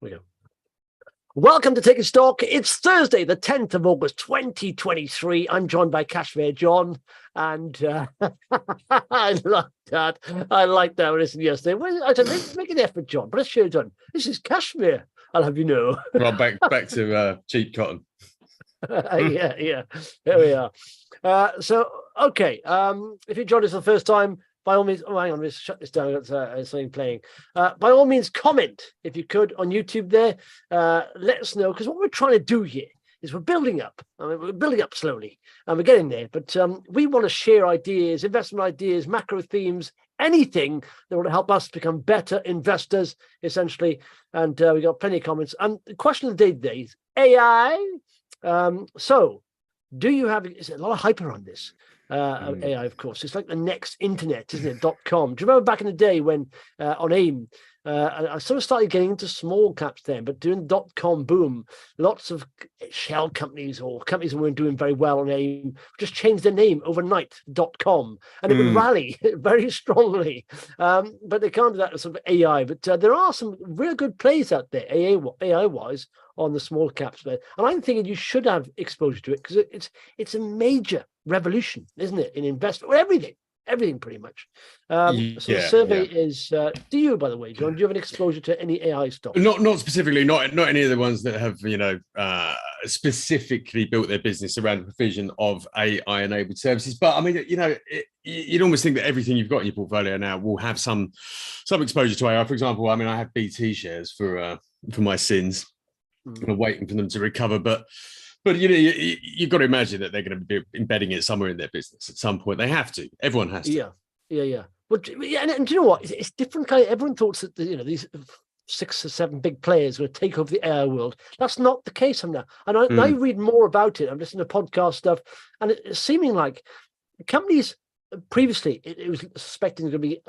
We go. Welcome to Taking Stock. It's Thursday, the 10th of August, 2023. I'm joined by Kashmir John, and I like that. I like that. Listen, yesterday, well, I said, make an effort, John. But I should have done. This is Kashmir. I'll have you know. Well, back to cheap cotton. Yeah. There we are. Okay. If you joined us for the first time, by all means, hang on, let's shut this down. It's something playing. By all means, comment if you could on YouTube there. Let us know, because what we're trying to do here is we're building up. We're building up slowly, and we're getting there. But we want to share ideas, investment ideas, macro themes, anything that will help us become better investors, essentially. And we got plenty of comments. And the question of the day today is AI. So, do you have? Is there a lot of hype around this? AI, of course. It's like the next internet, isn't it? .com. Do you remember back in the day when on AIM, I sort of started getting into small caps then, but during the .com boom, lots of shell companies or companies that weren't doing very well on AIM just changed their name overnight, .com, and it would rally very strongly. But they can't do that with sort of AI. But there are some real good plays out there, AI-wise, on the small caps. And I'm thinking you should have exposure to it because it's a major revolution, isn't it, in investment? Well, everything pretty much. The survey is do you, by the way, John, do you have an exposure to any AI stocks? Not specifically, not any of the ones that have specifically built their business around the provision of AI enabled services. But I mean, you'd almost think that everything you've got in your portfolio now will have some exposure to AI. For example, I mean, I have BT shares for my sins. I'm waiting for them to recover, but you've got to imagine that they're going to be embedding it somewhere in their business at some point. They have to. Everyone has to. Yeah. Well, and do you know what? It's different. Everyone thought that these 6 or 7 big players were going to take over the AI world. That's not the case now. And I read more about it. I'm listening to podcast stuff, and it's seeming like companies. Previously, it was suspecting going to be,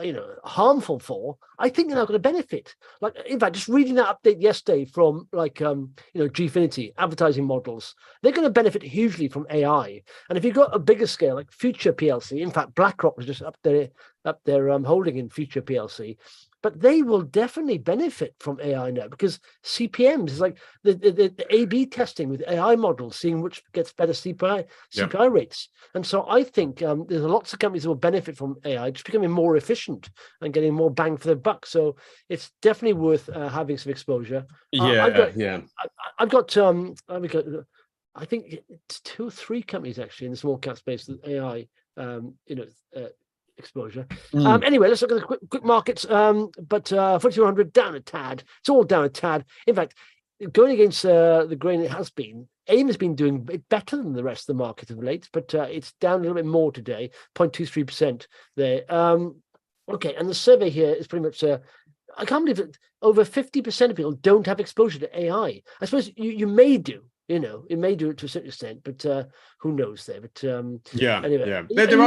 harmful for. I think they're now going to benefit. Like, in fact, just reading that update yesterday from Gfinity advertising models, they're going to benefit hugely from AI. And if you've got a bigger scale, like FUTR PLC, in fact, BlackRock was just up there holding in FUTR PLC. But they will definitely benefit from AI now because CPMs is like the A/B testing with AI models, seeing which gets better CPI rates. And so I think there's lots of companies that will benefit from AI just becoming more efficient and getting more bang for their buck. So it's definitely worth having some exposure. I've got I think it's 2 or 3 companies actually in the small cap space with AI exposure. Anyway, let's look at the quick markets. But FTSE 100 down a tad. It's all down a tad. In fact, going against the grain, it has been. AIM has been doing better than the rest of the market of late, but it's down a little bit more today, 0.23% there. Okay, and the survey here is pretty much. I can't believe that over 50% of people don't have exposure to AI. I suppose you may do. It may do it to a certain extent, but who knows there? But anyway, there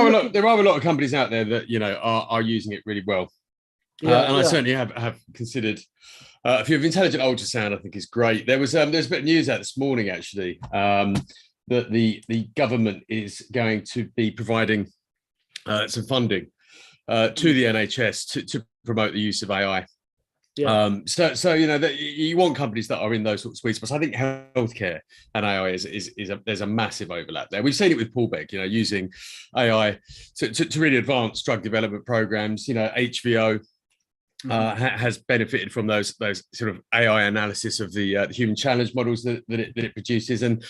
are a lot of companies out there that are using it really well, I certainly have considered a few of Intelligent Ultrasound. I think is great. There's a bit of news out this morning actually that the government is going to be providing some funding to the NHS to promote the use of AI. So you want companies that are in those sort of sweet spots. I think healthcare and AI there's a massive overlap there. We've seen it with Poolbeg, using AI to really advance drug development programs. HVO has benefited from those sort of AI analysis of the human challenge models that it produces. And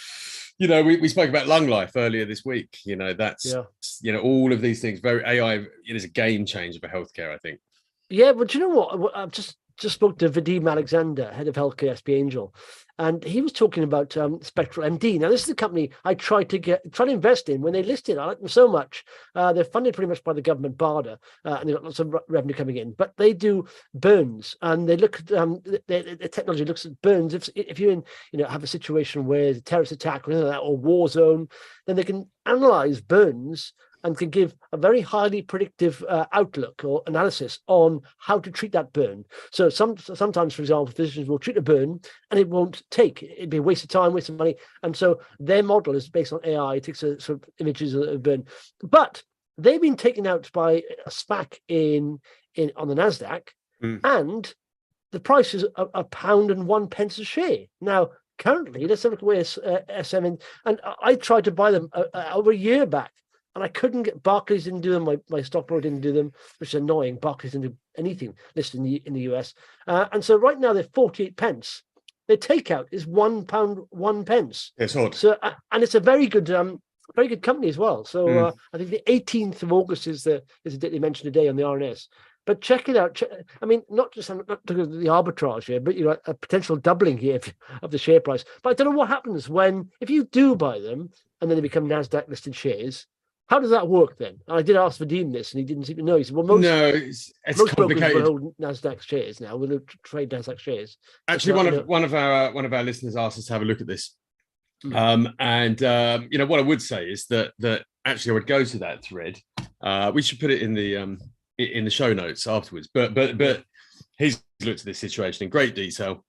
we spoke about LungLife earlier this week. That's all of these things. Very AI is a game changer for healthcare, I think. Yeah, but do you know what? I've just spoke to Vadim Alexander, head of healthcare SB Angel, and he was talking about Spectral MD. Now, this is the company I tried to invest in when they listed. I like them so much. They're funded pretty much by the government BARDA, and they've got lots of revenue coming in. But they do burns, and they look at the technology looks at burns. If you have a situation where there's a terrorist attack or war zone, then they can analyze burns and can give a very highly predictive outlook or analysis on how to treat that burn. So sometimes, for example, physicians will treat a burn and it won't take. It'd be a waste of time, waste of money. And so their model is based on AI. It takes sort of images of a burn. But they've been taken out by a SPAC on the NASDAQ, and the price is £1.01 a share. Now, currently, let's have a look where SMN, and I tried to buy them over a year back, and I couldn't get. Barclays didn't do them. My stockbroker didn't do them, which is annoying. Barclays didn't do anything listed in the US, and so right now they're 48 pence. Their takeout is £1.01. It's odd. So, and it's a very good company as well. So I think the 18th of August is the date they mentioned today on the RNS. But check it out. I mean, not just the arbitrage here, but a potential doubling here of the share price. But I don't know what happens if you do buy them and then they become Nasdaq listed shares. How does that work then? And I did ask Vadim this, and he didn't seem to know. He said, "Well, most complicated. Will hold Nasdaq shares now. Will trade Nasdaq shares." Actually, one of our listeners asked us to have a look at this, and what I would say is that actually I would go to that thread. We should put it in the show notes afterwards. But he's looked at this situation in great detail,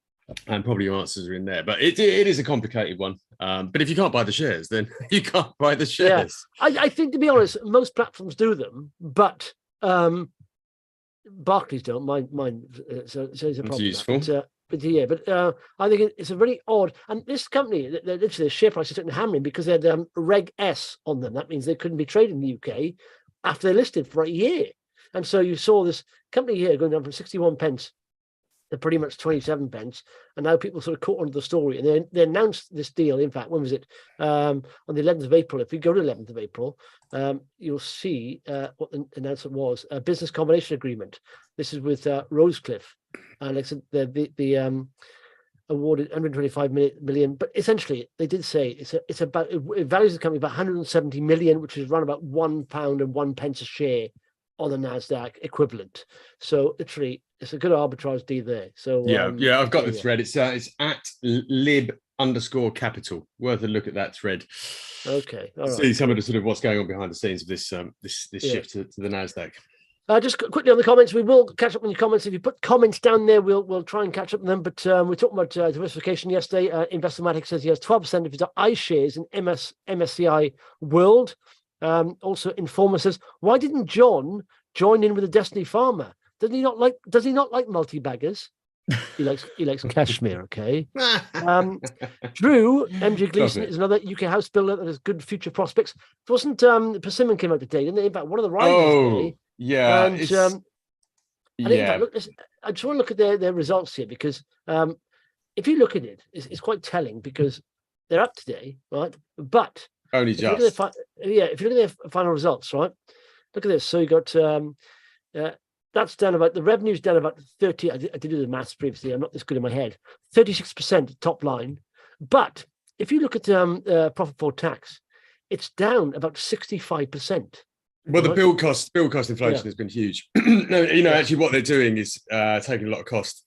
and probably your answers are in there. But it is a complicated one. But if you can't buy the shares, then you can't buy the shares. Yeah. I think, to be honest, most platforms do them, but Barclays don't. Mine so it's a problem. It's useful. But I think it's a very odd. And this company, literally, the share price is hammering because they had Reg S on them. That means they couldn't be traded in the UK after they're listed for a year. And so you saw this company here going down from 61 pence to pretty much 27 pence. And now people sort of caught onto the story. And they announced this deal. In fact, when was it? On the 11th of April. If you go to the 11th of April, you'll see what the announcement was. A business combination agreement. This is with Rosecliff. And like I said, the awarded 125 million. But essentially, they did say it values the company about 170 million, which is around about £1.01 a share on the Nasdaq equivalent. So literally, it's a good arbitrage deal there. So I've got the thread. It's at lib_capital. Worth a look at that thread. Okay, all right. See some of the sort of what's going on behind the scenes of this shift to the Nasdaq. Just quickly on the comments, we will catch up on your comments. If you put comments down there, we'll try and catch up on them. But we talked about diversification yesterday. Investomatic says he has 12% of his iShares in MSCI World. Also, Informer says, why didn't John join in with the Destiny Pharma? Does he not like multi-baggers? He likes cashmere, okay? Drew, MG Gleason is another UK house builder that has good future prospects. It wasn't Persimmon came out today, didn't they? In fact, one of the rivals today. Yeah. And in fact, look, I just want to look at their results here because if you look at it, it's quite telling because they're up today, right? But only just. If you look at their final results, right? Look at this. So you got that's down about, the revenue's down about 30. I did do the maths previously. I'm not this good in my head. 36% top line. But if you look at profit before tax, it's down about 65%. Well, the build cost inflation has been huge. Actually, what they're doing is taking a lot of cost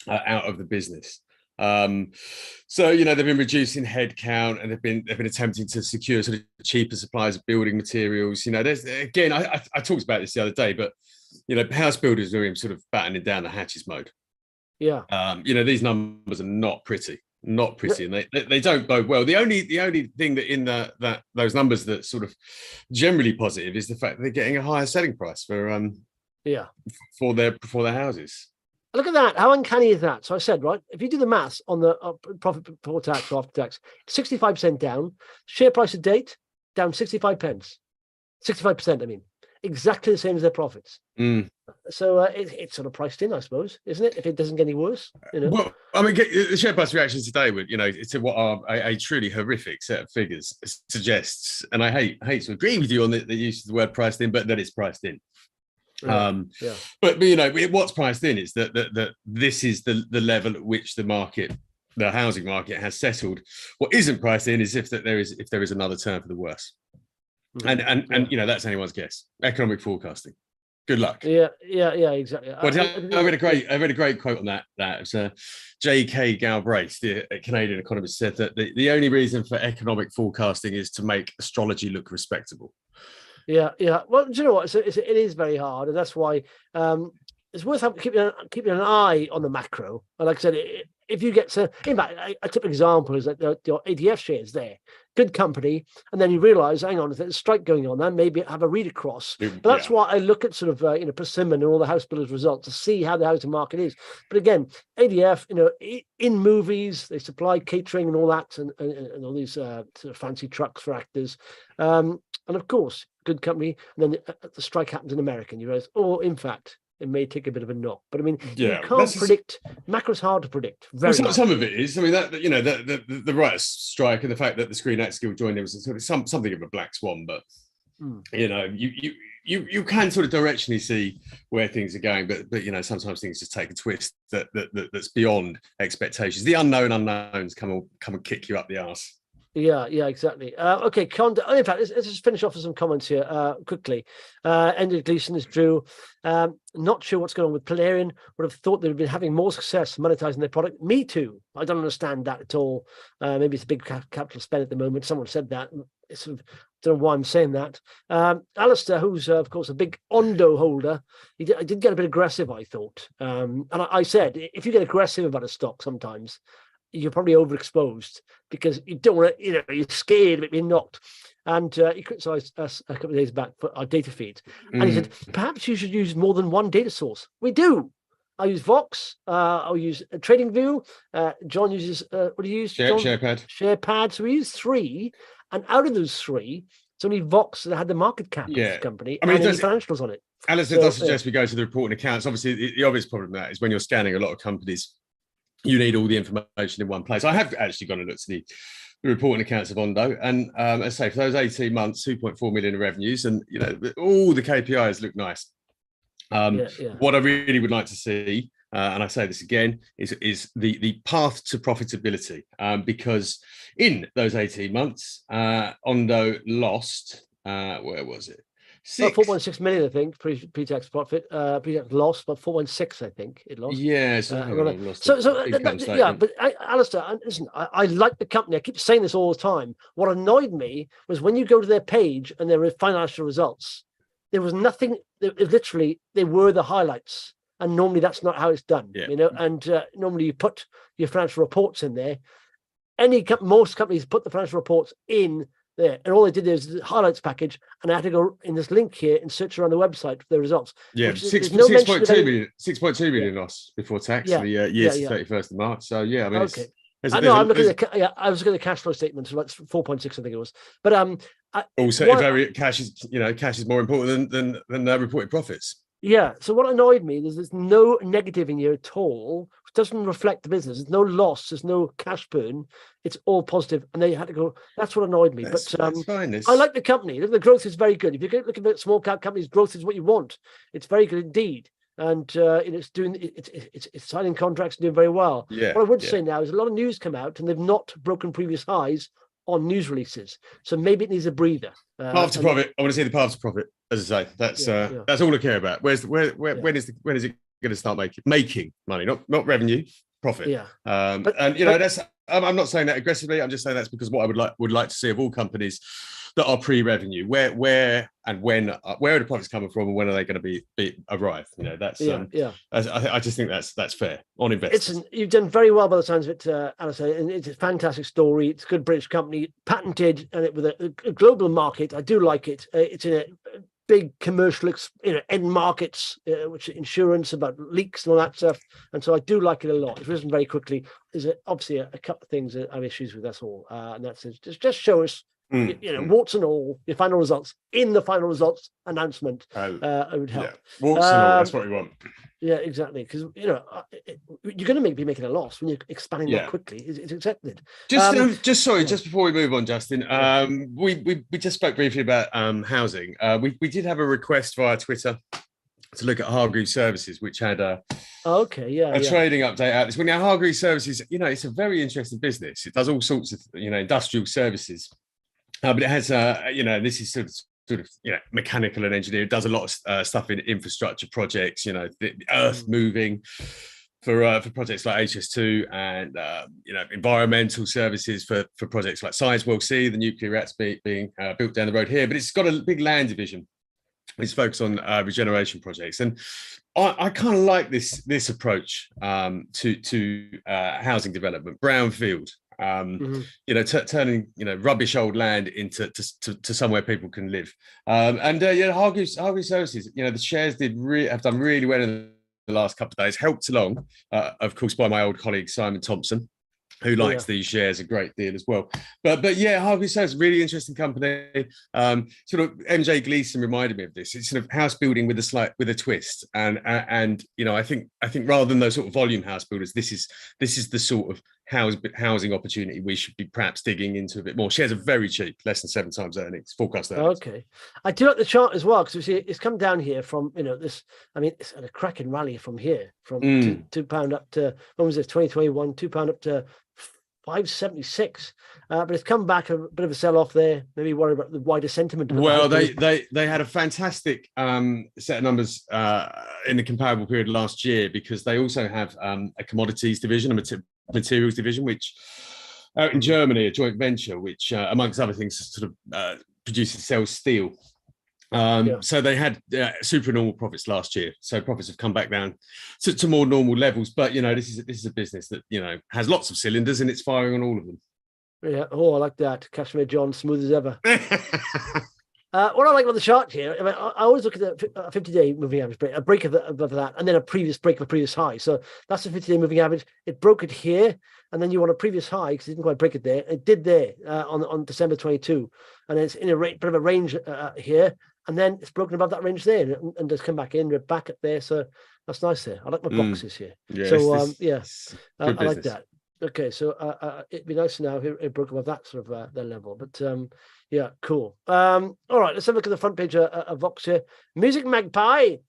out of the business. So they've been reducing headcount and they've been attempting to secure sort of cheaper supplies of building materials. There's again, I talked about this the other day, but house builders are in sort of battening down the hatches mode. Yeah. These numbers are not pretty, and they don't bode well. The only thing that in those numbers that's sort of generally positive is the fact that they're getting a higher selling price for their houses. Look at that. How uncanny is that? So I said, right, if you do the maths on the profit before tax or after tax, 65% down, share price to date, down 65 pence. 65%, I mean. Exactly the same as their profits. So it's sort of priced in, I suppose, isn't it? If it doesn't get any worse, Well, I mean, the share price reaction today would, to what are a truly horrific set of figures suggests, and I hate to agree with you on the use of the word priced in, but that it's priced in. But what's priced in is that this is the level at which the housing market has settled. What isn't priced in is if there is another turn for the worse. And that's anyone's guess. Economic forecasting. Good luck. Yeah, exactly. Well, I read a great quote on that. That was J.K. Galbraith, the Canadian economist, said that the only reason for economic forecasting is to make astrology look respectable. Yeah. Well, do you know what? It is very hard, and that's why it's worth keeping an eye on the macro. And like I said, if you get to, in fact, a typical example is that your ADF shares there, good company, and then you realise, hang on, there's a strike going on, then maybe have a read across. But that's why I look at sort of Persimmon and all the house builders' results to see how the housing market is. But again, ADF, in movies, they supply catering and all that, and all these sort of fancy trucks for actors, and of course, good company. And then the strike happens in America, and you realise, in fact, it may take a bit of a knock, but I mean, you can't predict. Macro's hard to predict. Some of it is. I mean, that the writers' strike and the fact that the Screen Actors Guild joined in was something of a black swan. But you can sort of directionally see where things are going, but sometimes things just take a twist that's beyond expectations. The unknown unknowns come and kick you up the arse. Yeah, exactly. Okay, in fact, let's just finish off with some comments here quickly. Ended Gleason is Drew. Not sure what's going on with Polarian. Would have thought they'd been having more success monetizing their product. Me too. I don't understand that at all. Maybe it's a big capital spend at the moment. Someone said that. It's sort of, don't know why I'm saying that. Alistair, who's of course a big Ondo holder, I did get a bit aggressive, I thought. And I said, if you get aggressive about a stock sometimes, you're probably overexposed because you don't want to, you're scared of being knocked. And he criticised us a couple of days back for our data feeds. And he said, perhaps you should use more than one data source. We do. I use Vox. I'll use TradingView. John uses, what do you use? SharePad. SharePad. So we use 3. And out of those 3, it's only Vox that had the market cap of the company and any financials on it. Alistair does suggest we go to the reporting accounts. Obviously, the obvious problem with that is when you're scanning a lot of companies, you need all the information in one place. I have actually gone and looked at the reporting accounts of Ondo, and as I say, for those 18 months, 2.4 million in revenues, and all the KPIs look nice. What I really would like to see, and I say this again, is the path to profitability, because in those 18 months, Ondo lost. Where was it? 4.6 million, I think, pre-tax profit, pre-tax loss, but 4.6, I think it lost. Yeah, but Alistair, listen, I like the company. I keep saying this all the time. What annoyed me was when you go to their page and their financial results, there was nothing. Literally, they were the highlights, and normally that's not how it's done. And normally you put your financial reports in there. Most companies put the financial reports in there, and all they did is the highlights package, and I had to go in this link here and search around the website for the results. 6.2 million loss before tax for the year to 31st of March. So I mean, okay. I'm looking at I was looking at the cash flow statement, so that's 4.6, I think it was. But cash is more important than reported profits. Yeah. So what annoyed me is there's no negative in here at all. It doesn't reflect the business. There's no loss. There's no cash burn. It's all positive. And they had to go. That's what annoyed me. That's fine. I like the company. The growth is very good. If you're looking at small cap companies, growth is what you want. It's very good indeed. And it's signing contracts and doing very well. What I would say now is a lot of news come out and they've not broken previous highs on news releases. So maybe it needs a breather. Path to profit. I want to see the path to profit. As I say, that's all I care about. When is it going to start making money? Not revenue, profit. I'm not saying that aggressively. I'm just saying that's because what I would like to see of all companies that are pre-revenue, where and when are the profits coming from, and when are they going to be arrive? That's I just think that's fair on investors. You've done very well by the sounds of it, Alistair, and it's a fantastic story. It's a good British company, patented, and it with a global market. I do like it. It's in a big commercial, end markets, which insurance, about leaks and all that stuff. And so I do like it a lot. It's risen very quickly. There's obviously a couple of things that I have issues with. That's all. And that's just show us. Warts and all, your final results in the final results announcement. It would help. Warts and all, that's what we want. Yeah, exactly. Because you're going to be making a loss when you're expanding that quickly. It's accepted. Just before we move on, Justin, we just spoke briefly about housing. We did have a request via Twitter to look at Hargreaves Services, which had a trading update out this week. Now, Hargreaves Services, it's a very interesting business. It does all sorts of industrial services. But it has, this is sort of mechanical and engineering. It does a lot of stuff in infrastructure projects, the earth moving for projects like HS2 and, environmental services for projects like Cizzle, the nuclear reactor being built down the road here. But it's got a big land division is focused on regeneration projects, and I kind of like this approach to housing development, brownfield. Turning rubbish old land into to somewhere people can live. Hargreaves Services, the shares have done really well in the last couple of days, helped along, of course, by my old colleague Simon Thompson, who likes these shares a great deal as well. But yeah, Hargreaves Services, really interesting company. Sort of MJ Gleason reminded me of this. It's sort of house building with a twist. And I think rather than those sort of volume house builders, this is the sort of housing opportunity we should be perhaps digging into a bit more. Shares are very cheap, less than 7 times earnings, forecast earnings. Okay, I do like the chart as well, because you see it's come down here from this. I mean, it's a cracking rally from here, from £2 up to, when was this, 2021, £2 up to 576, but it's come back a bit of a sell-off there. Maybe worry about the wider sentiment. Well, they had a fantastic set of numbers in the comparable period last year, because they also have a commodities division, a materials division, which out in Germany, a joint venture, which amongst other things sort of produces and sells steel. So they had super normal profits last year. So profits have come back down to more normal levels. But this is a business that has lots of cylinders and it's firing on all of them. Yeah. Oh, I like that. Kashmir John, smooth as ever. What I like about the chart here, I mean, I always look at the 50-day moving average break, a break of that, and then a previous break of a previous high. So that's the 50-day moving average. It broke it here, and then you want a previous high because it didn't quite break it there. It did there on December 22, and it's in a bit of a range here, and then it's broken above that range there, and just come back in. We're back up there, so that's nice there. I like my boxes here. Yeah, so I like that. Okay, so it'd be nice to know if it broke above that sort of their level, but yeah, cool. All right, let's have a look at the front page of Vox here. MusicMagpie.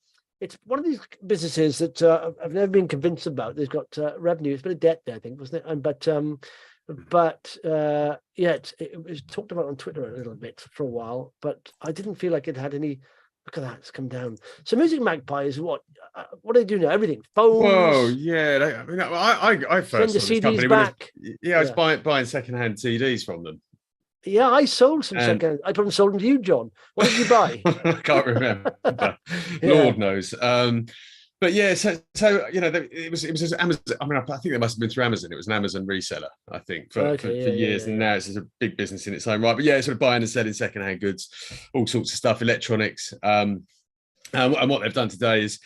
It's one of these businesses that I've never been convinced about. They've got revenue. It's a bit of debt there, I think, wasn't it? And it was talked about on Twitter a little bit for a while, but I didn't feel like it had any. Look at that, it's come down. So MusicMagpie is what do they do now? Everything. Phones. Whoa, yeah. I first send the saw this CDs company back. I was buying secondhand CDs from them. Yeah, I sold some second. I probably sold them to you, John. What did you buy? I can't remember. Lord knows. But yeah, so it was Amazon. I mean, I think it must have been through Amazon. It was an Amazon reseller, I think, for years, and now it's a big business in its own right. But yeah, sort of buying and selling secondhand goods, all sorts of stuff, electronics. And what they've done today is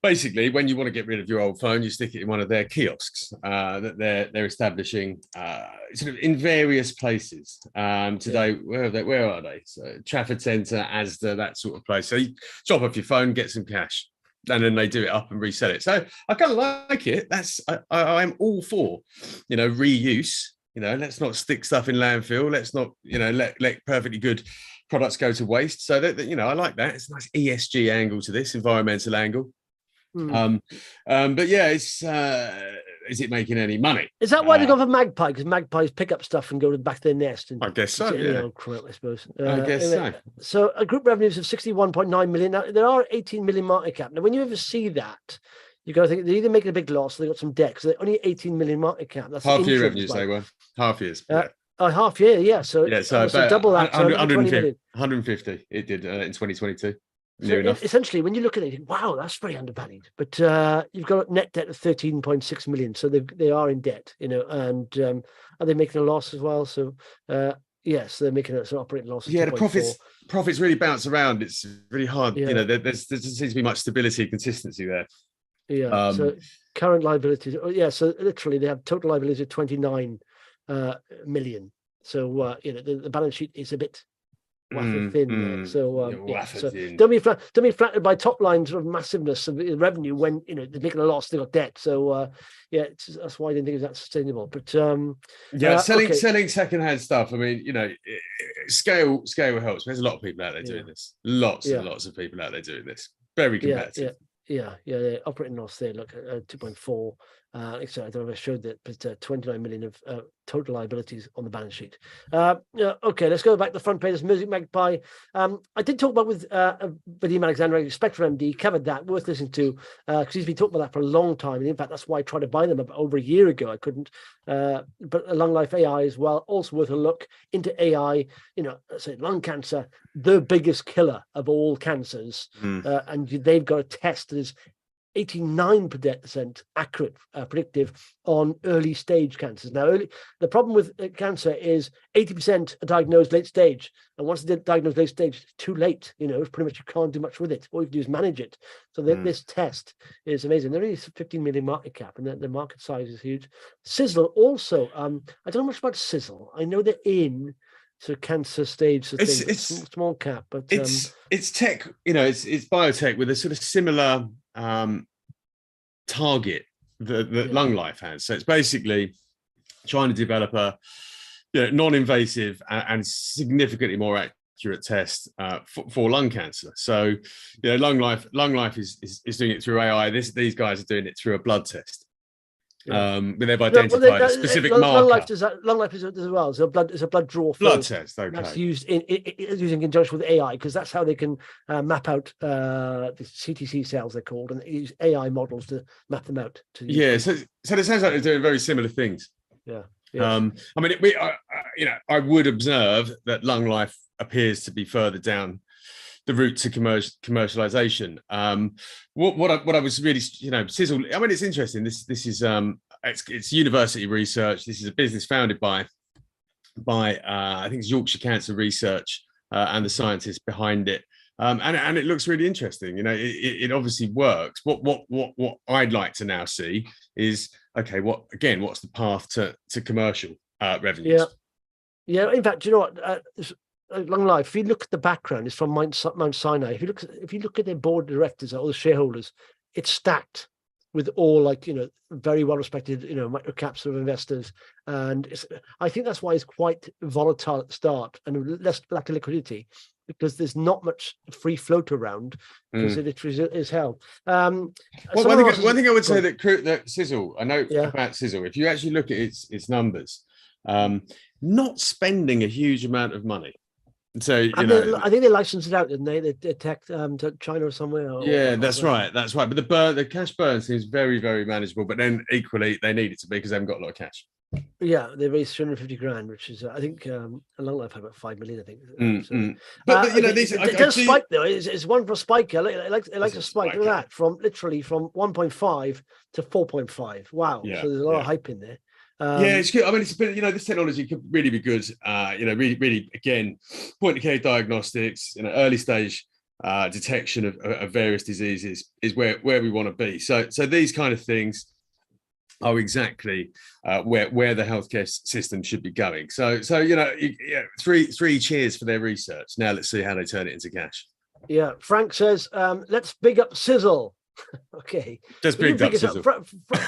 basically, when you want to get rid of your old phone, you stick it in one of their kiosks that they're establishing sort of in various places. Today, where are they? So Trafford Centre, Asda, that sort of place. So you drop off your phone, get some cash, and then they do it up and resell it. So I kind of like it. I'm all for, reuse. Let's not stick stuff in landfill. Let's not, let perfectly good products go to waste. So that I like that. It's a nice ESG angle to this, environmental angle. But yeah, is it making any money? Is that why they go for Magpie? Because magpies pick up stuff and go to the back of their nest. And I guess so. Yeah, I suppose. I guess so. So a group revenues of 61.9 million. Now there are 18 million market cap. Now when you ever see that, you got to think they're either making a big loss or they got some debt. So they're only 18 million market cap. That's half year revenues. They were half years. Half year, yeah. So double that. 150. It did in 2022. So essentially, when you look at it, you think, wow, that's very undervalued. But you've got a net debt of 13.6 million, so they are in debt, and are they making a loss as well? So yes, they're making a sort of operating loss. Yeah, the profits really bounce around. It's really hard. Yeah. There doesn't seem to be much stability and consistency there. Yeah. So current liabilities. So literally, they have total liabilities of 29 million. So the balance sheet is a bit wafer thin. So don't be flattered by top line sort of massiveness of revenue when they're making a loss, they got debt. So that's why I didn't think it was that sustainable. But selling secondhand stuff. I mean, scale helps. There's a lot of people out there doing this. Lots and lots of people out there doing this. Very competitive. Yeah. Operating loss there. Look, 2.4. So I don't know if I showed that, but 29 million of total liabilities on the balance sheet. Okay, let's go back to the front page. MusicMagpie. I did talk about with Vadim Alexander, Spectral MD, covered that, worth listening to, because he's been talking about that for a long time. And in fact, that's why I tried to buy them over a year ago. I couldn't. But LungLife AI as well, also worth a look into AI. Say lung cancer, the biggest killer of all cancers. And they've got a test that is 89% accurate, predictive on early stage cancers. Now, the problem with cancer is 80% are diagnosed late stage, and once they're diagnosed late stage, it's too late. It's pretty much you can't do much with it. All you can do is manage it. So this test is amazing. They're only 15 million market cap, and the market size is huge. Cizzle also. I don't know much about Cizzle. I know they're in sort of cancer stage, so it's small cap, but it's tech. It's biotech with a sort of similar target that LungLife has. So it's basically trying to develop a non-invasive and significantly more accurate test for lung cancer. So LungLife is doing it through AI. These guys are doing it through a blood test. But they've identified a specific marker. LungLife does as well. So it's a blood draw. Blood test. Okay. That's used in conjunction with AI, because that's how they can map out the CTC cells, they're called, and they use AI models to map them out. So it sounds like they're doing very similar things. Yeah. I mean, I would observe that LungLife appears to be further down the route to commercialization. What I was really, Cizzle. I mean, it's interesting. This is it's university research. This is a business founded by I think it's Yorkshire Cancer Research and the scientists behind it. And it looks really interesting. It obviously works. What I'd like to now see is, okay, what's the path to commercial revenues? Yeah. In fact, you know what? LungLife, if you look at the background, it's from Mount Sinai. If you look at their board of directors, all the shareholders, it's stacked with all very well respected micro caps of investors, and I think that's why it's quite volatile at the start and less lack of liquidity, because there's not much free float around, because it literally is hell. One thing I would say that Cizzle, I know about Cizzle. If you actually look at its numbers, not spending a huge amount of money. So I think they licensed it out, didn't they? They tech to China or somewhere. That's right. But the cash burn seems very, very manageable. But then equally, they need it to be, because they haven't got a lot of cash. Yeah, they raised 350 grand, which is I think LungLife had about 5 million. I think. It does spike though. It's one for spike. It likes a spike. Look at that, from 1.5 to 4.5. Wow. Yeah, so there's a lot of hype in there. It's good. I mean, it's a bit, this technology could really be good. Really, again, point-of-care diagnostics, early stage detection of various diseases is where we want to be. So these kind of things are exactly where the healthcare system should be going. So three cheers for their research. Now let's see how they turn it into cash. Yeah, Frank says, let's big up Cizzle. Okay, just big up Cizzle.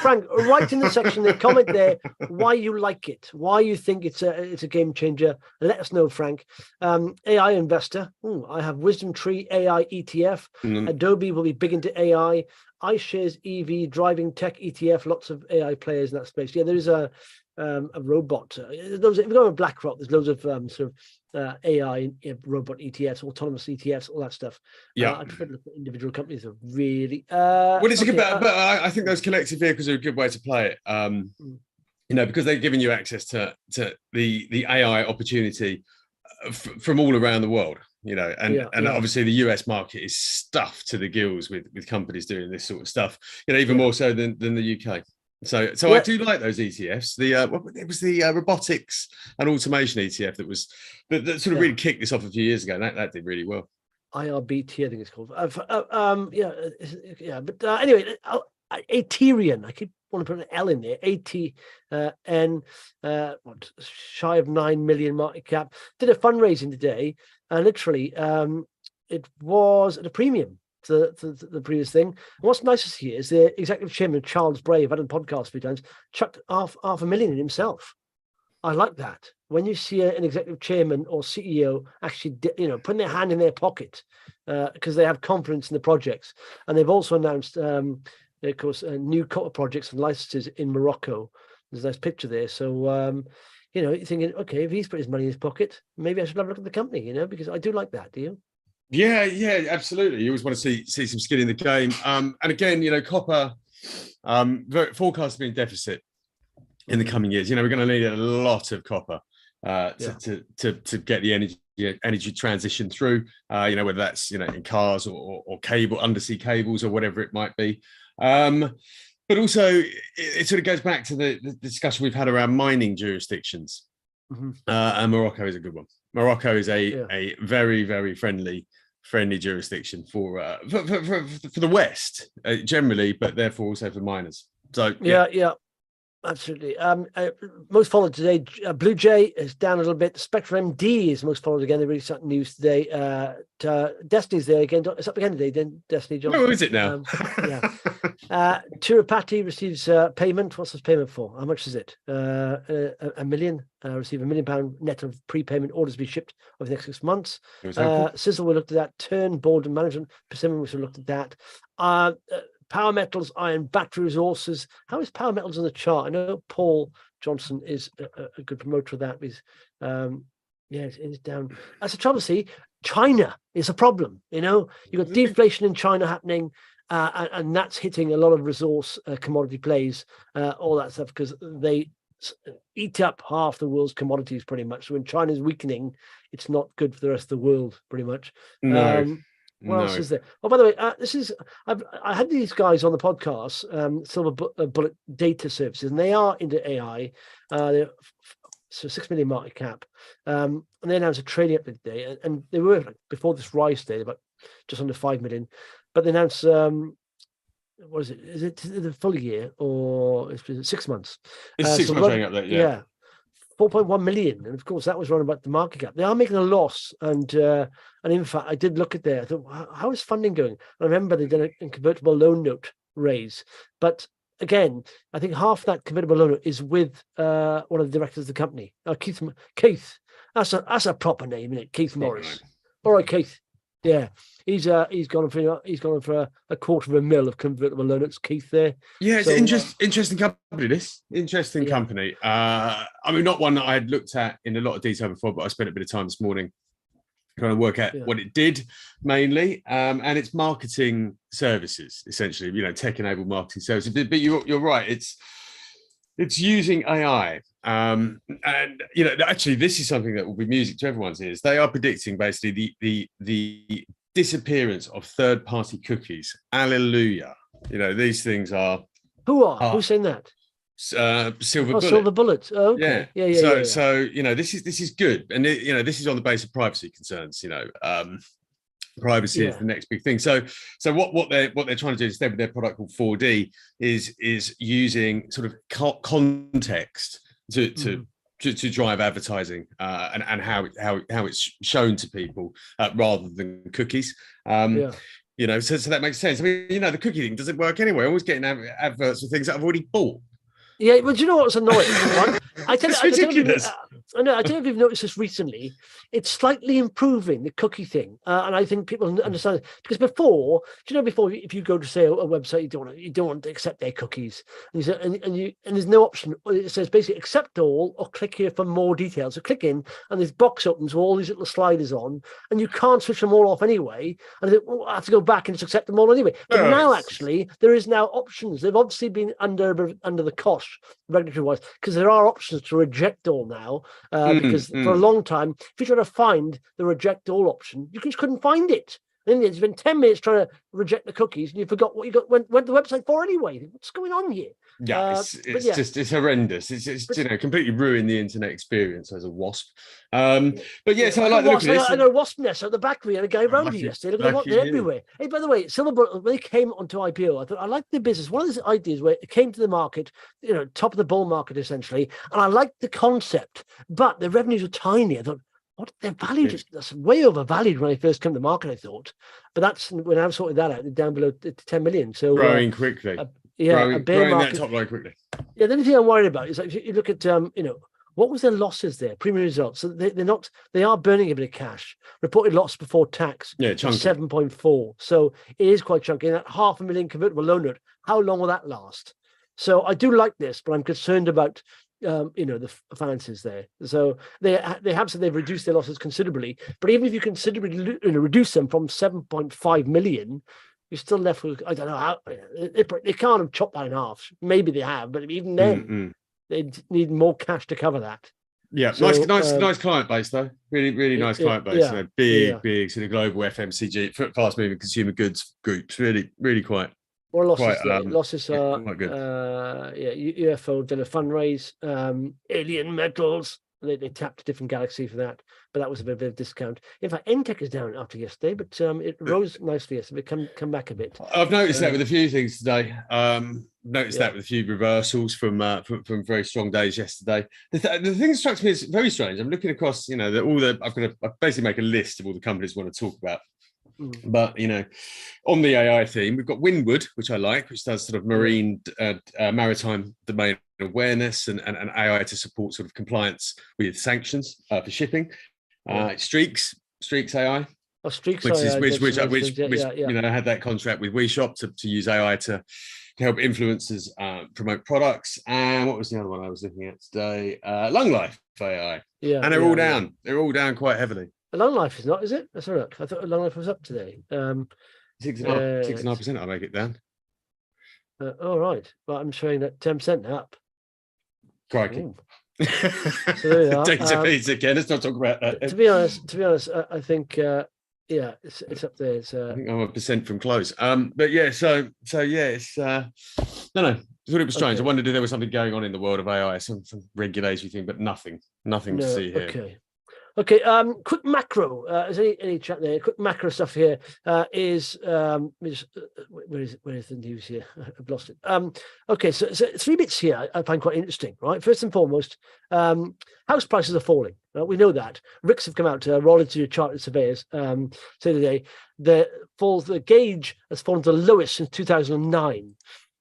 Frank, write in the section there, comment there why you like it, why you think it's a game changer. Let us know, Frank. AI investor. I have Wisdom Tree AI ETF. Adobe will be big into AI. iShares EV driving tech ETF. Lots of AI players in that space. Yeah, there is a robot. If you go on BlackRock, there's loads of sort of AI robot ETFs, autonomous ETFs, all that stuff. I prefer to look at individual companies that really. It's a good, but I think those collective vehicles are a good way to play it. Because they're giving you access to the AI opportunity from all around the world. And obviously the US market is stuffed to the gills with companies doing this sort of stuff. Even more so than the UK. So I do like those ETFs. It was the robotics and automation ETF that sort of really kicked this off a few years ago. And that did really well. IRBT, I think it's called. But anyway, Aterian. I keep want to put an L in there. ATN, shy of 9 million market cap. Did a fundraising today, and literally, it was at a premium to the previous thing. And what's nice to see is the executive chairman, Charles Bray, I've had on podcast a few times, chucked half a million in himself. I like that. When you see an executive chairman or CEO actually, putting their hand in their pocket because they have confidence in the projects. And they've also announced, of course, new copper projects and licenses in Morocco. There's a nice picture there. So, you're thinking, okay, if he's put his money in his pocket, maybe I should have a look at the company, because I do like that. Do you? Yeah, absolutely. You always want to see some skin in the game. And again, copper forecast to be in deficit in the coming years. We're going to need a lot of copper to get the energy transition through. Whether that's in cars or cable, undersea cables, or whatever it might be. But also, it sort of goes back to the discussion we've had around mining jurisdictions. And Morocco is a good one. Morocco is a very, very friendly jurisdiction for the West generally, but therefore also for miners. So yeah. Absolutely. Most followed today, Blue Jay is down a little bit. Spectral MD is most followed again. They really started news today. Destiny's there again. It's up again today, then Destiny, John. Who is it now? Tirupati receives payment. What's this payment for? How much is it? $1 million. Receive £1 million net of prepayment orders to be shipped over the next 6 months. Cizzle, we looked at that. Turn board and management. Persimmon, we looked at that. Power metals, iron, battery resources. How is power metals on the chart? I know Paul Johnson is a good promoter of that. It is down. That's the trouble. See, China is a problem. You've got deflation in China happening, and that's hitting a lot of resource commodity plays, all that stuff, because they eat up half the world's commodities pretty much. So when China's weakening, it's not good for the rest of the world, pretty much. No. What else is there? Oh, by the way, I had these guys on the podcast, Silver Bullet Data Services, and they are into AI. They're 6 million market cap, and they announced a trading update today, and they were before this rise today, about just under 5 million, but they announced what is it? Is it the full year or is it 6 months? It's 6 months trading update, yeah. 4.1 million, and of course that was around about the market cap. They are making a loss, and in fact, I did look at there. I thought, how is funding going? I remember they did a convertible loan note raise, but again, I think half that convertible loan note is with one of the directors of the company, Keith. That's a proper name, isn't it? Keith Morris. All right, Keith. Yeah, he's gone for a $250,000 of convertible loan. It's Keith there. Yeah, it's interesting company. This interesting company. I mean, not one that I had looked at in a lot of detail before, but I spent a bit of time this morning trying to work out what it did mainly, and it's marketing services essentially. Tech-enabled marketing services. But you're right. It's using AI. And actually, this is something that will be music to everyone's ears. They are predicting basically the disappearance of third-party cookies. Alleluia! These things are. Who's saying that? Silver Bullet. Silver Bullet. Oh, okay. Yeah. So this is good, and this is on the basis of privacy concerns. Privacy is the next big thing. So what they're trying to do instead with their product called 4D is using sort of context to drive advertising and how it's shown to people rather than cookies. So that makes sense. I mean, the cookie thing doesn't work anyway. I'm always getting adverts for things that I've already bought. Yeah, well, do you know what's annoying? It's ridiculous. I don't know if you've noticed this recently. It's slightly improving, the cookie thing, and I think people understand it. Because before, if you go to say a website, you don't want to accept their cookies, and there's no option. It says basically accept all or click here for more details. So click in, and this box opens with all these little sliders on, and you can't switch them all off anyway. And I think, I have to go back and just accept them all anyway. But now, actually, there is now options. They've obviously been under the cosh regulatory wise, because there are options to reject all now. Because for a long time, if you try to find the reject all option, you just couldn't find it. And then it's been 10 minutes trying to reject the cookies, and you forgot what you went to the website for anyway. What's going on here? Yeah, it's horrendous. It's completely ruined the internet experience as a wasp. But so I like the look at this. I got a wasp nest at the back of me, and a guy around me yesterday. Look at what they're everywhere. Hey, by the way, Silver Bullet, when they came onto IPO, I thought I liked the business. One of those ideas where it came to the market, top of the bull market essentially, and I liked the concept, but the revenues were tiny. I thought, what they're valued? That's way overvalued when I first came to the market, I thought. But that's when I've sorted that out, they're down below 10 million. So growing quickly. A bear market. That top line quickly. Yeah, the only thing I'm worried about is like, if you look at what was their losses there? Premium results. So they are burning a bit of cash. Reported loss before tax. Yeah, chunky. 7.4. So it is quite chunky. And that $500,000 convertible loan note how long will that last? So I do like this, but I'm concerned about the finances there. So they have said they've reduced their losses considerably, but even if you considerably reduce them from 7.5 million, you're still left with, I don't know how they can't have chopped that in half. Maybe they have, but even then they need more cash to cover that. Yeah, so, nice client base though. Really nice client base. Big sort of global FMCG, fast moving consumer goods groups. Really quite. What losses? Losses are quite good. UFO did a fundraise. Alien Metals, they tapped a different galaxy for that, but that was a bit of a discount. In fact, Entech is down after yesterday, but it rose nicely yesterday. Come back a bit. I've noticed that with a few things today. Noticed that with a few reversals from very strong days yesterday. The thing that strikes me as very strange. I'm looking across, I basically make a list of all the companies I want to talk about. But on the AI theme, we've got Windward, which I like, which does sort of maritime domain awareness and AI to support sort of compliance with sanctions for shipping. Streaks AI. Which had that contract with WeShop to use AI to help influencers promote products. And what was the other one I was looking at today? LungLife AI. And they're all down. They're all down quite heavily. LungLife is not, is it? Let's have a look. I thought LungLife was up today. 6.5%. I'll make it down. All right. Well, I'm showing that 10% up. Crikey. So there we are. Data again. Let's not talk about that. To be honest, I think it's up there. I think I'm 1% from close. But yeah, so yeah, it's no. I thought it was strange. I wondered if there was something going on in the world of AI, some regulatory thing, but nothing to see here. Okay, quick macro. Is any chat there? Quick macro stuff here is where is the news here? I've lost it. Okay, so 3 bits here I find quite interesting, right? First and foremost, house prices are falling. We know that. RICS have come out to roll into your chartered surveyors say today the gauge has fallen to the lowest since 2009.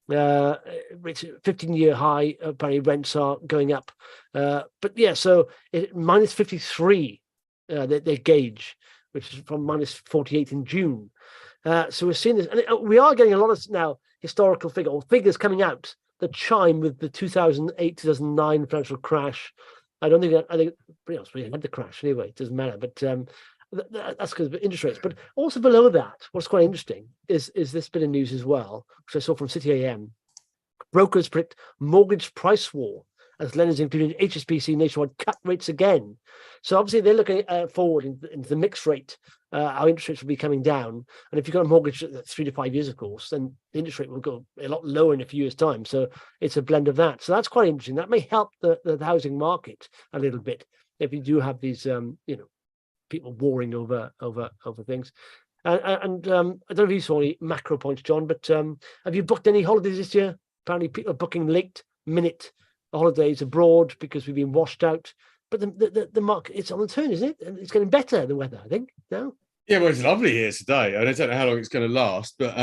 It's a 15-year high. Apparently rents are going up, but yeah, so minus 53 their gauge, which is from minus 48 in June. So we're seeing this, and we are getting a lot of now historical figures coming out that chime with the 2008-2009 financial crash. I think pretty honest, we had the crash anyway. It doesn't matter, but that's because of interest rates. But also below that, what's quite interesting is this bit of news as well, which I saw from City AM. Brokers predict mortgage price war as lenders, including HSBC Nationwide, cut rates again. So obviously they're looking forward into the mixed rate, how interest rates will be coming down. And if you've got a mortgage 3 to 5 years, of course, then the interest rate will go a lot lower in a few years' time. So it's a blend of that. So that's quite interesting. That may help the housing market a little bit if you do have these, people warring over things. And I don't know if you saw any macro points, John, but have you booked any holidays this year? Apparently people are booking late minute holidays abroad because we've been washed out. But the market, it's on the turn, isn't it? And it's getting better, the weather, I think, now. Yeah, well, it's lovely here today. I don't know how long it's going to last, but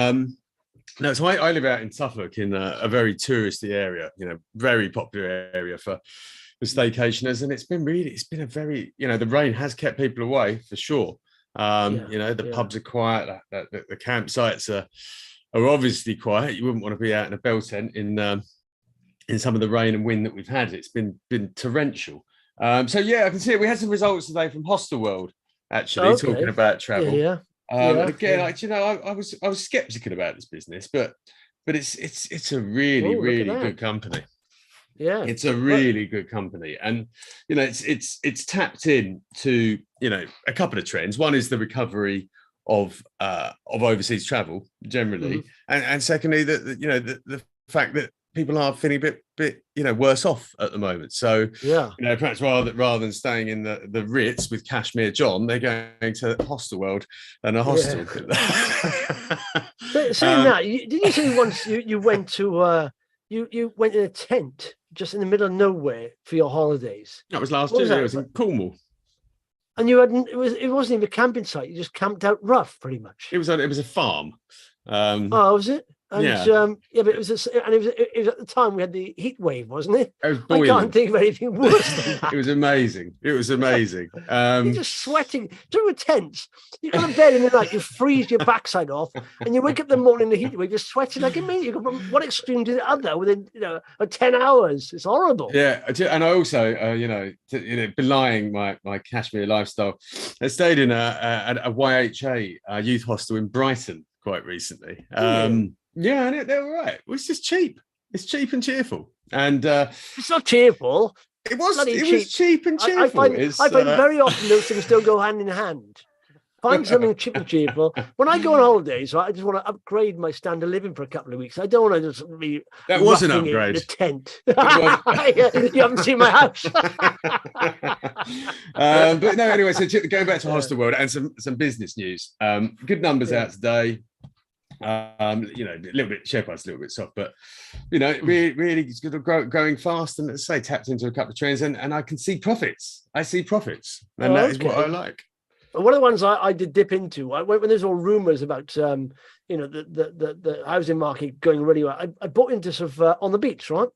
no, so I live out in Suffolk in a very touristy area, very popular area for staycationers, and it's been a very, the rain has kept people away for sure. The pubs are quiet, the campsites are obviously quiet. You wouldn't want to be out in a bell tent in some of the rain and wind that we've had. It's been torrential. So yeah, I can see it. We had some results today from Hostelworld, actually, talking about travel. Again, I was skeptical about this business, but it's a really good company. Yeah, it's a really good company, and it's tapped in to a couple of trends. One is the recovery of overseas travel generally, and secondly the fact that people are feeling a bit worse off at the moment. So perhaps rather than staying in the Ritz with Kashmir John, they're going to Hostelworld and a hostel. Saying that, did you say once you went to you went in a tent just in the middle of nowhere for your holidays? That was last year. It was in Cornwall. And you hadn't. It wasn't even a camping site. You just camped out rough, pretty much. It was a farm. Was it? And Yeah. but it was at the time we had the heat wave, wasn't it? It was I boiling. can't think of anything worse than that. It was amazing. It was amazing. You're just sweating. During tents, you go to bed in the night, you freeze your backside off, and you wake up in the morning in the heat wave, you're sweating like a maniac. You go from one extreme to the other within 10 hours. It's horrible. Yeah, and I also belying my Kashmir lifestyle, I stayed in a YHA youth hostel in Brighton quite recently. Yeah, and they were right. It was just cheap. It's cheap and cheerful. And it's not cheerful. It was cheap and cheerful. I find very often those things don't go hand in hand. Find something cheap and cheerful. When I go on holidays, right, I just want to upgrade my standard of living for a couple of weeks. I don't want to just be that was an upgrade. In a tent. You haven't seen my house. But no, anyway. So going back to Hostelworld and some business news. Good numbers out today. A little bit share price, a little bit soft, but really it's good, growing fast, and let's say tapped into a couple of trends, and I can see profits. I see profits, and that is what I like. One of the ones I did dip into when there's all rumors about the housing market going really well. I bought into sort of on the beach, right?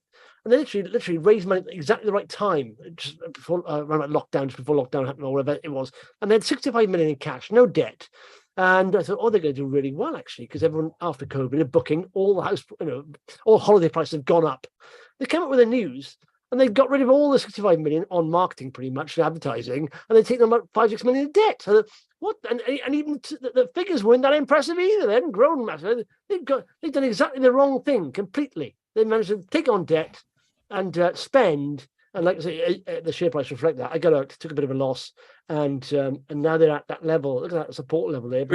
And they literally raised money at exactly the right time, just before around about lockdown, just before lockdown happened or whatever it was, and they had 65 million in cash, no debt. And I thought, they're going to do really well, actually, because everyone after COVID are booking, all the house, all holiday prices have gone up. They came up with the news and they got rid of all the 65 million on marketing, pretty much, advertising, and they take them about 5-6 million in debt. So what? And even the figures weren't that impressive either. They hadn't grown massively. They've done exactly the wrong thing completely. They managed to take on debt and spend. And like I say, the share price reflect that. I got out, took a bit of a loss, and now they're at that level. Look at that support level there.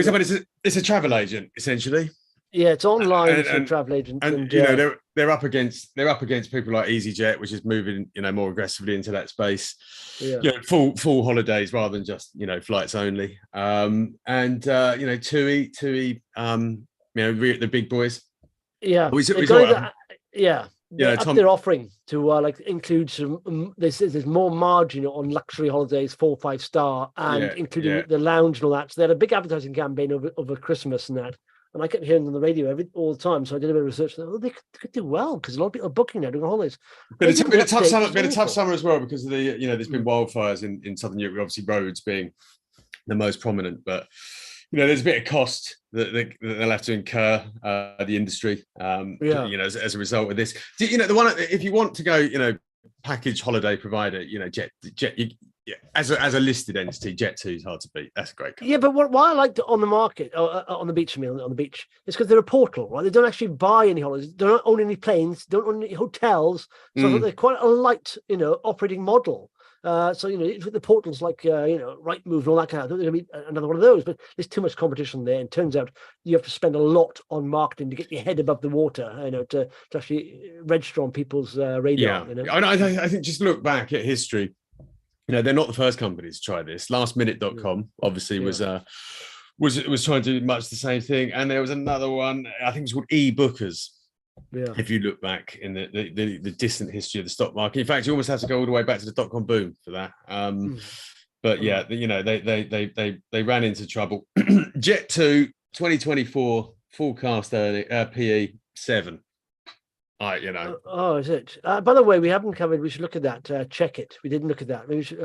It's a travel agent essentially. Yeah, it's online. It's a travel agent, and they're up against people like EasyJet, which is moving more aggressively into that space. Yeah, full holidays rather than just flights only. TUI, the big boys. Yeah, up their offering to include some. There's more margin on luxury holidays, 4-5 star, and including the lounge and all that. So they had a big advertising campaign over Christmas and that. And I kept hearing them on the radio all the time. So I did a bit of research. They could do well because a lot of people are booking now doing holidays. It's been a tough summer as well because of the there's been wildfires in southern Europe. Obviously, roads being the most prominent, but there's a bit of cost that they'll have to incur, the industry, as a result of this. The one, if you want to go, package holiday provider, Jet, as a listed entity, Jet2 is hard to beat. That's a great company. Yeah, but why I liked it on the market, on the beach, on the beach, is because they're a portal, right? They don't actually buy any holidays. They don't own any planes. Don't own any hotels. So they're quite a light, operating model. The portals like Rightmove and all that kind of. I thought they're going to be another one of those, but there's too much competition there. And turns out you have to spend a lot on marketing to get your head above the water, to actually register on people's radar. Yeah, I think just look back at history. They're not the first company to try this. Lastminute.com obviously was trying to do much the same thing, and there was another one. I think it was called eBookers. Yeah. If you look back in the distant history of the stock market, in fact, you almost have to go all the way back to the dot-com boom for that. But yeah, they ran into trouble. Jet2 2024 forecast PE 7. Oh, is it? By the way, we haven't covered. We should look at that. Checkit. We didn't look at that. Maybe we should,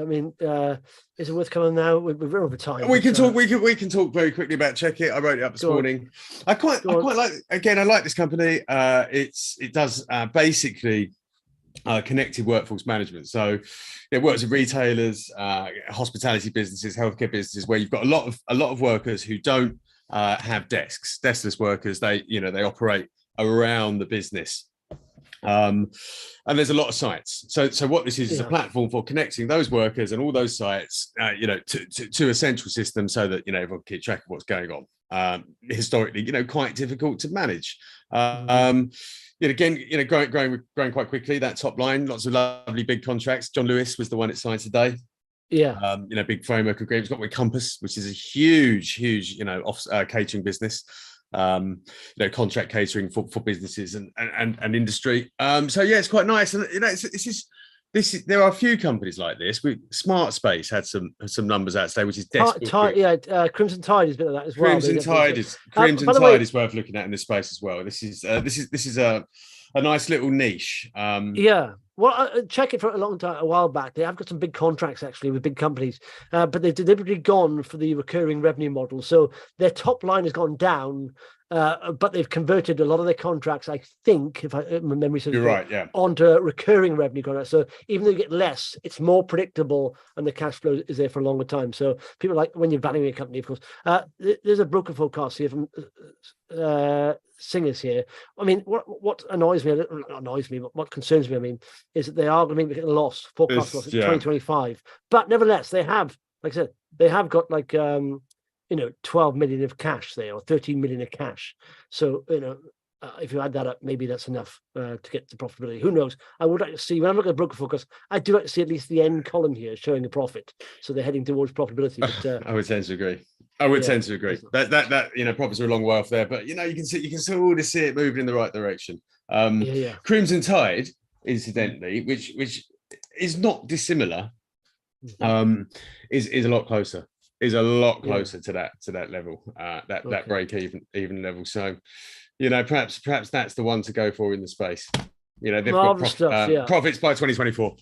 is it worth coming now? We're over time. We can talk. We can talk very quickly about Checkit. I wrote it up this morning. I quite like. Again, I like this company. It does basically connected workforce management. So it works with retailers, hospitality businesses, healthcare businesses, where you've got a lot of workers who don't have desks, deskless workers. They operate around the business. And there's a lot of sites. So what this is a platform for connecting those workers and all those sites, to a central system so that, everyone can keep track of what's going on. Historically, quite difficult to manage. Again, growing quite quickly, that top line, lots of lovely big contracts. John Lewis was the one it signed today. Yeah. Big framework agreement. It's got with Compass, which is a huge, catering business. Contract catering for businesses and industry. It's quite nice. And this is there are a few companies like this. Smart Space had some numbers out today, which is desperate. Crimson Tide is a bit of that as well. Crimson Tide is worth looking at in this space as well. This is a nice little niche. Well, Checkit for a while back. They have got some big contracts actually with big companies, but they've deliberately gone for the recurring revenue model. So their top line has gone down, but they've converted a lot of their contracts, I think, if my memory serves, you're right, yeah, onto recurring revenue contracts. So even though you get less, it's more predictable, and the cash flow is there for a longer time. So people like when you're valuing a company, of course. There's a broker forecast here from Singers here. I mean, what annoys me, but what concerns me, I mean, is that they are going to make a loss, forecast loss in 2025. But nevertheless, they have, like I said, they have got like 12 million of cash there, or 13 million of cash. So if you add that up, maybe that's enough to get to profitability. Who knows? I would like to see, when I'm looking at broker focus, I do like to see at least the end column here showing a profit. So they're heading towards profitability. But, I would tend to agree. That profits are a long way off there, but you can sort of see it moving in the right direction. Crimson Tide, incidentally, which is not dissimilar, is a lot closer. Is a lot closer to that level, that break even level. So, perhaps that's the one to go for in the space. They've got profits by 2024.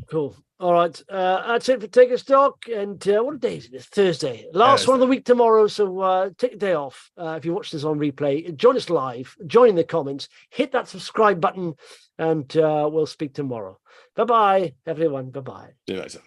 Cool. All right. That's it for Taking Stock. And what day is it? It's Thursday. Last one of the week tomorrow. So take a day off. If you watch this on replay, join us live, join in the comments, hit that subscribe button, and we'll speak tomorrow. Bye-bye, everyone. Bye-bye. See you later.